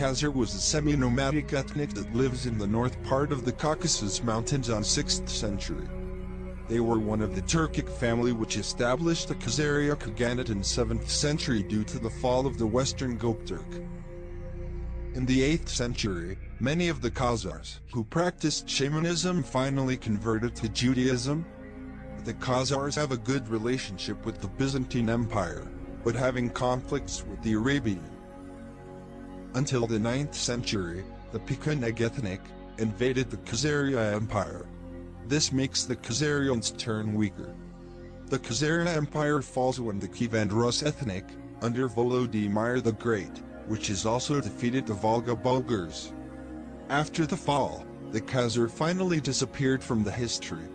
Khazar was a semi-nomadic ethnic that lives in the north part of the Caucasus Mountains on 6th century. They were one of the Turkic family which established the Khazaria Khaganate in 7th century due to the fall of the Western Göktürk. In the 8th century, many of the Khazars who practiced shamanism finally converted to Judaism. The Khazars have a good relationship with the Byzantine Empire, but having conflicts with the Arabian. Until the 9th century, the Pekineg ethnic invaded the Khazaria Empire. This makes the Khazarians turn weaker. The Khazaria Empire falls when the Kievan Rus ethnic, under Volodymyr the Great, which is also defeated the Volga Bulgars. After the fall, the Khazar finally disappeared from the history.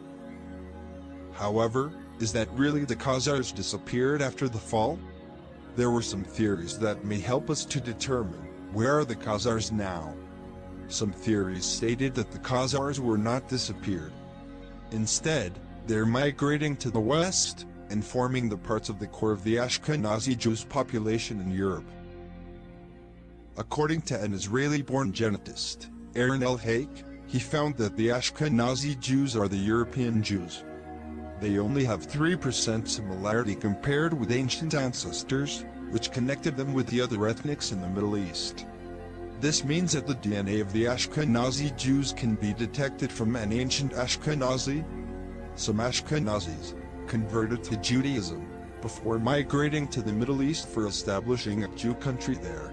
However, is that really the Khazars disappeared after the fall? There were some theories that may help us to determine where are the Khazars now. Some theories stated that the Khazars were not disappeared. Instead, they're migrating to the west and forming the parts of the core of the Ashkenazi Jews population in Europe. According to an Israeli-born genetist, Aaron L. Haik, he found that the Ashkenazi Jews are the European Jews. They only have 3% similarity compared with ancient ancestors, which connected them with the other ethnics in the Middle East. This means that the DNA of the Ashkenazi Jews can be detected from an ancient Ashkenazi. Some Ashkenazis converted to Judaism before migrating to the Middle East for establishing a Jew country there.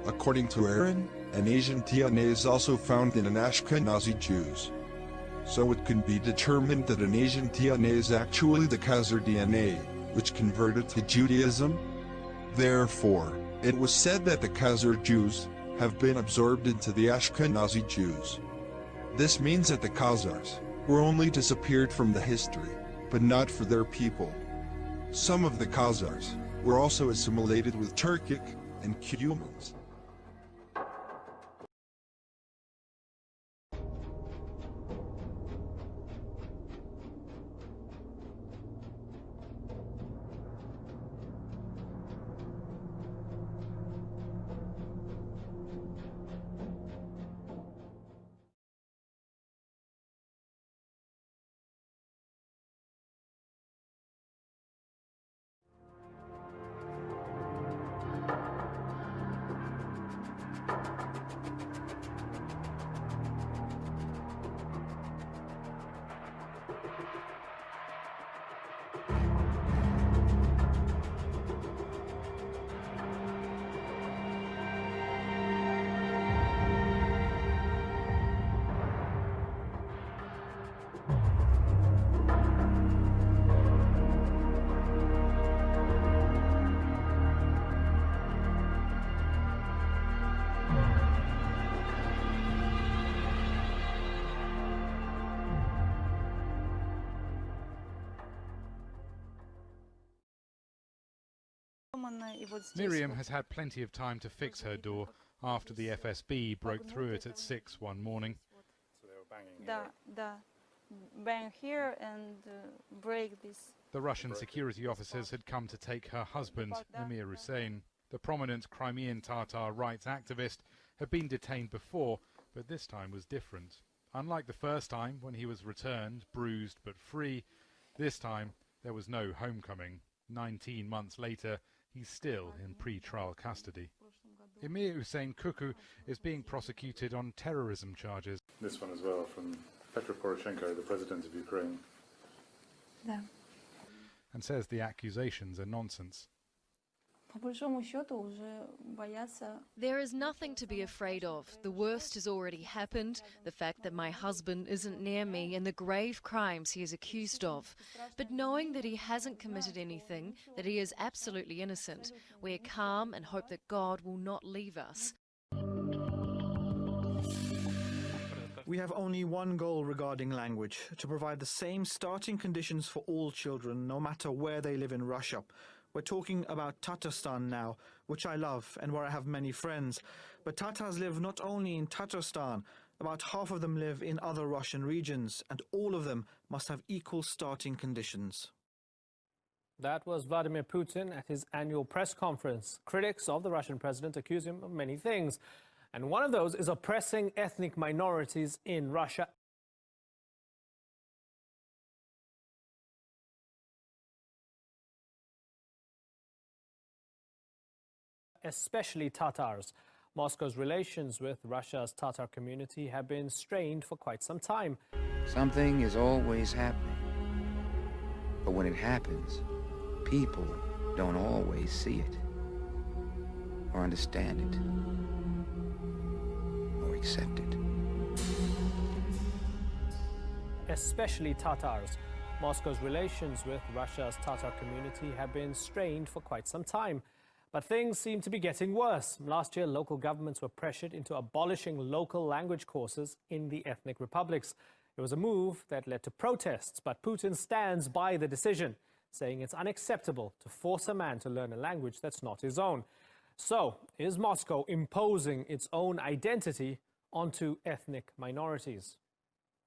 According to Aaron, an Asian DNA is also found in an Ashkenazi Jews. So it can be determined that an Asian DNA is actually the Khazar DNA, which converted to Judaism. Therefore, it was said that the Khazar Jews have been absorbed into the Ashkenazi Jews. This means that the Khazars were only disappeared from the history, but not for their people. Some of the Khazars were also assimilated with Turkic and Cumans. Miriam has had plenty of time to fix her door after the FSB broke through it at 6 one morning. So they were bang here and break this. The Russian security officers had come to take her husband, Emir Hussein. The prominent Crimean Tatar rights activist had been detained before, but this time was different. Unlike the first time, when he was returned, bruised but free, this time there was no homecoming. 19 months later, he's still in pre-trial custody. Emir Hussein Kuku is being prosecuted on terrorism charges. This one as well from Petro Poroshenko, the president of Ukraine. Да. And says the accusations are nonsense. There is nothing to be afraid of. The worst has already happened, the fact that my husband isn't near me and the grave crimes he is accused of. But knowing that he hasn't committed anything, that he is absolutely innocent, we're calm and hope that God will not leave us. We have only one goal regarding language, to provide the same starting conditions for all children, no matter where they live in Russia. We're talking about Tatarstan now, which I love and where I have many friends. But Tatars live not only in Tatarstan, about half of them live in other Russian regions, and all of them must have equal starting conditions. That was Vladimir Putin at his annual press conference. Critics of the Russian president accuse him of many things, and one of those is oppressing ethnic minorities in Russia. Especially Tatars. Moscow's relations with Russia's Tatar community have been strained for quite some time. Something is always happening. But when it happens, people don't always see it, or understand it, or accept it. Especially Tatars. Moscow's relations with Russia's Tatar community have been strained for quite some time. But things seem to be getting worse. Last year, local governments were pressured into abolishing local language courses in the ethnic republics. It was a move that led to protests, but Putin stands by the decision, saying it's unacceptable to force a man to learn a language that's not his own. So, is Moscow imposing its own identity onto ethnic minorities?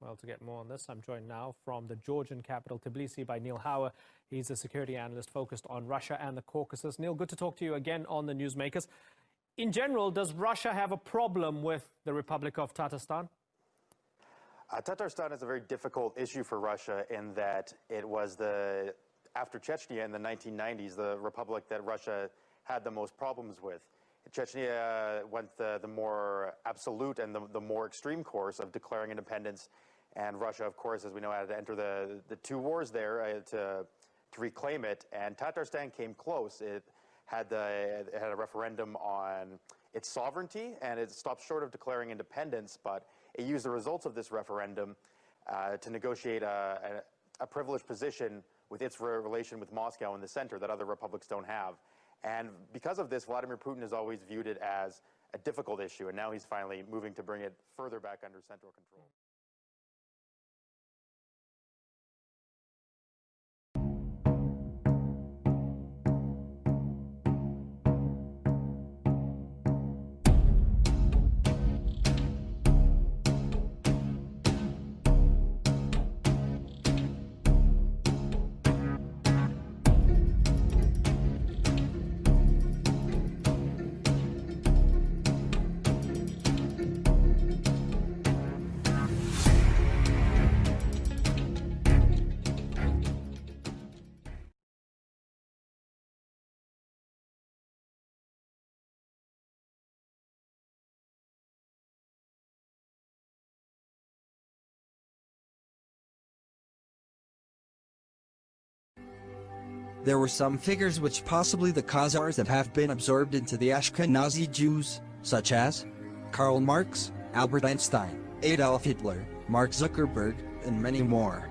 Well, to get more on this, I'm joined now from the Georgian capital, Tbilisi, by Neil Hauer. He's a security analyst focused on Russia and the Caucasus. Neil, good to talk to you again on the Newsmakers. In general, does Russia have a problem with the Republic of Tatarstan? Tatarstan is a very difficult issue for Russia in that it was after Chechnya in the 1990s, the republic that Russia had the most problems with. Chechnya went the more absolute and the more extreme course of declaring independence. And Russia, of course, as we know, had to enter the two wars there to reclaim it. And Tatarstan came close. It had a referendum on its sovereignty, and it stopped short of declaring independence, but it used the results of this referendum to negotiate a privileged position with its relation with Moscow in the center that other republics don't have. And because of this, Vladimir Putin has always viewed it as a difficult issue, and now he's finally moving to bring it further back under central control. There were some figures which possibly the Khazars have been absorbed into the Ashkenazi Jews, such as Karl Marx, Albert Einstein, Adolf Hitler, Mark Zuckerberg, and many more.